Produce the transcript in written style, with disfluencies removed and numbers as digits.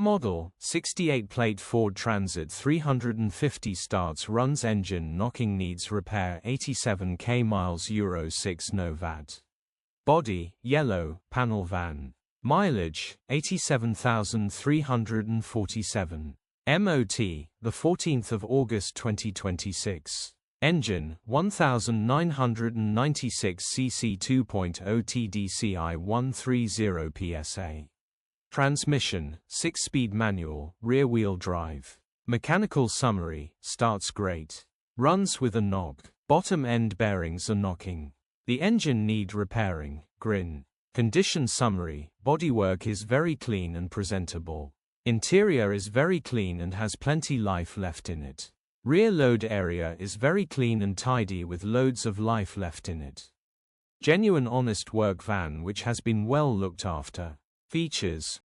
model, 68 Plate Ford Transit 350 starts runs engine knocking needs repair 87k miles Euro 6 No Vat. Body, yellow, panel van. Mileage, 87,347. MOT, the 14th of August 2026. Engine, 1996 cc 2.0 TDCI 130 PSA. Transmission, 6-speed manual, rear-wheel drive. Mechanical summary, starts great. Runs with a knock. Bottom end bearings are knocking. The engine need repairing, grin. Condition summary, bodywork is very clean and presentable. Interior is very clean and has plenty life left in it. Rear load area is very clean and tidy with loads of life left in it. Genuine honest work van which has been well looked after. Features: